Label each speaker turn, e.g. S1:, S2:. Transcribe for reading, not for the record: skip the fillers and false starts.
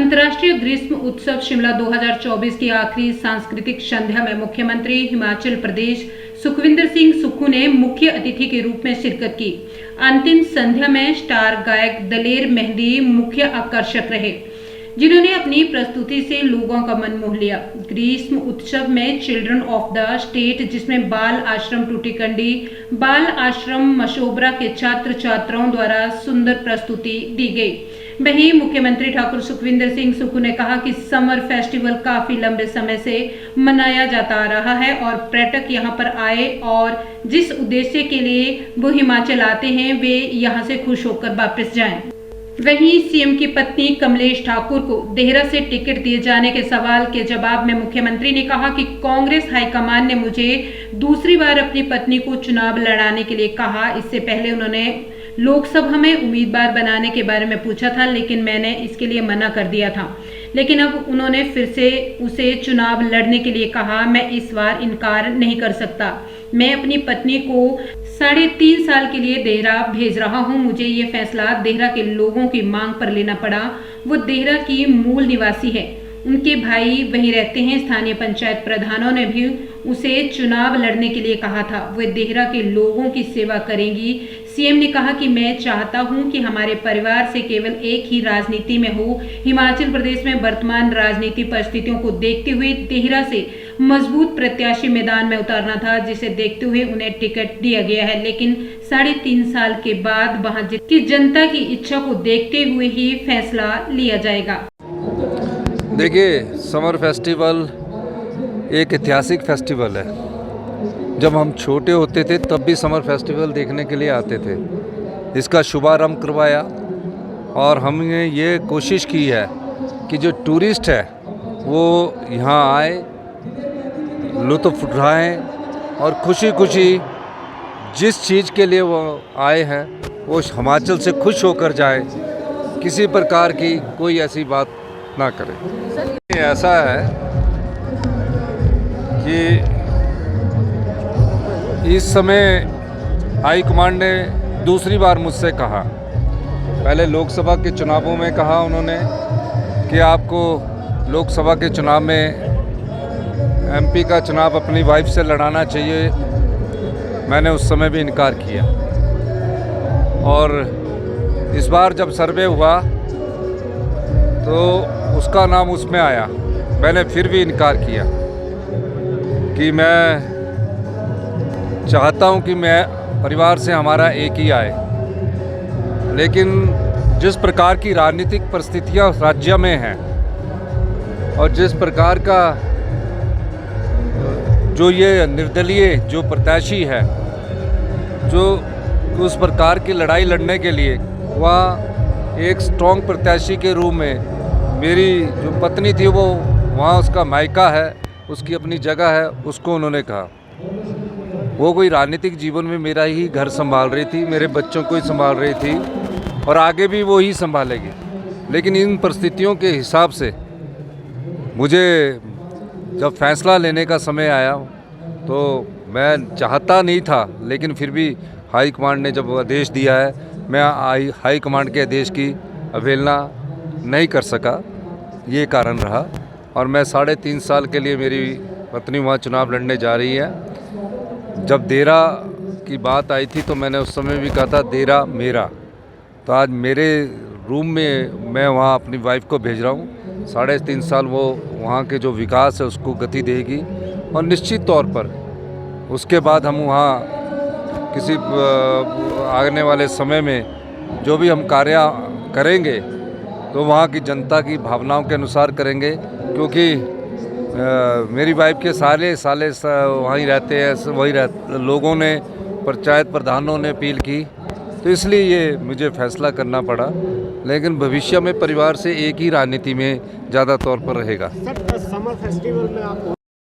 S1: अंतर्राष्ट्रीय ग्रीष्म उत्सव शिमला 2024 की आखिरी सांस्कृतिक संध्या में मुख्यमंत्री हिमाचल प्रदेश सुखविंदर सिंह सुक्खू ने मुख्य अतिथि के रूप में शिरकत की। अंतिम संध्या में स्टार गायक दलेर मेहंदी मुख्य आकर्षक रहे, जिन्होंने अपनी प्रस्तुति से लोगों का मन मोह लिया। ग्रीष्म उत्सव में चिल्ड्रन ऑफ द स्टेट, जिसमें बाल आश्रम टूटीकंडी, बाल आश्रम मशोबरा के छात्र छात्राओं द्वारा सुंदर प्रस्तुति दी गई। वहीं मुख्यमंत्री ठाकुर सुखविंदर सिंह सुक्खू ने कहा कि समर फेस्टिवल काफी लंबे समय से मनाया जाता आ रहा है और पर्यटक यहां पर आए और जिस उद्देश्य के लिए वो हिमाचल आते हैं वे यहां से खुश होकर वापस जाएं। वहीं सीएम की पत्नी कमलेश ठाकुर को देहरा से टिकट दिए जाने के सवाल के जवाब में मुख्यमंत्री ने कहा कि कांग्रेस हाईकमान ने मुझे दूसरी बार अपनी पत्नी को चुनाव लड़ाने के लिए कहा। इससे पहले उन्होंने लोकसभा में उम्मीदवार बनाने के बारे में पूछा था, लेकिन मैंने इसके लिए मना कर दिया था। लेकिन अब उन्होंने फिर से उसे चुनाव लड़ने के लिए कहा। मैं इस बार इनकार नहीं कर सकता। मैं अपनी पत्नी को 3.5 साल के लिए देहरा भेज रहा हूं। मुझे ये फैसला देहरा के लोगों की मांग पर लेना पड़ा। वो देहरा की मूल निवासी है, उनके भाई वहीं रहते हैं। स्थानीय पंचायत प्रधानों ने भी उसे चुनाव लड़ने के लिए कहा था। वे देहरा के लोगों की सेवा करेंगी। सीएम ने कहा कि मैं चाहता हूं कि हमारे परिवार से केवल एक ही राजनीति में हो। हिमाचल प्रदेश में वर्तमान राजनीति परिस्थितियों को देखते हुए देहरा से मजबूत प्रत्याशी मैदान में उतारना था, जिसे देखते हुए उन्हें टिकट दिया गया है। लेकिन 3.5 साल के बाद वहां की जनता की इच्छा को देखते हुए ही फैसला लिया जाएगा।
S2: देखिए, समर फेस्टिवल एक ऐतिहासिक फेस्टिवल है। जब हम छोटे होते थे तब भी समर फेस्टिवल देखने के लिए आते थे। इसका शुभारंभ करवाया और हमने ये कोशिश की है कि जो टूरिस्ट है वो यहाँ आए, लुत्फ़ उठाएं और खुशी खुशी जिस चीज़ के लिए वो आए हैं वो हिमाचल से खुश होकर जाए। किसी प्रकार की कोई ऐसी बात ना करें। ऐसा है कि इस समय हाई कमांड ने दूसरी बार मुझसे कहा, पहले लोकसभा के चुनावों में कहा उन्होंने कि आपको लोकसभा के चुनाव में एमपी का चुनाव अपनी वाइफ से लड़ाना चाहिए। मैंने उस समय भी इनकार किया और इस बार जब सर्वे हुआ तो उसका नाम उसमें आया। मैंने फिर भी इनकार किया कि मैं चाहता हूं कि मैं परिवार से हमारा एक ही आए। लेकिन जिस प्रकार की राजनीतिक परिस्थितियां राज्य में हैं और जिस प्रकार का जो ये निर्दलीय जो प्रत्याशी है, जो उस प्रकार की लड़ाई लड़ने के लिए वहाँ एक स्ट्रॉन्ग प्रत्याशी के रूप में मेरी जो पत्नी थी वो वहाँ उसका मायका है, उसकी अपनी जगह है, उसको उन्होंने कहा। वो कोई राजनीतिक जीवन में मेरा ही घर संभाल रही थी, मेरे बच्चों को ही संभाल रही थी और आगे भी वो ही संभालेगी। लेकिन इन परिस्थितियों के हिसाब से मुझे जब फैसला लेने का समय आया तो मैं चाहता नहीं था, लेकिन फिर भी हाई कमांड ने जब आदेश दिया है, मैं हाई कमांड के आदेश की अवहेलना नहीं कर सका। ये कारण रहा और मैं 3.5 साल के लिए मेरी पत्नी वहाँ चुनाव लड़ने जा रही है। जब देहरा की बात आई थी तो मैंने उस समय भी कहा था देहरा मेरा। तो आज मेरे रूम में मैं वहाँ अपनी वाइफ को भेज रहा हूँ। 3.5 साल वो वहाँ के जो विकास है उसको गति देगी और निश्चित तौर पर उसके बाद हम वहाँ किसी आने वाले समय में जो भी हम कार्य करेंगे तो वहाँ की जनता की भावनाओं के अनुसार करेंगे, क्योंकि मेरी वाइफ के साले वहीं रहते हैं, वही लोगों ने पंचायत प्रधानों ने अपील की, तो इसलिए ये मुझे फैसला करना पड़ा। लेकिन भविष्य में परिवार से एक ही राजनीति में ज़्यादा तौर पर रहेगा।
S3: सर, समर फेस्टिवल में आप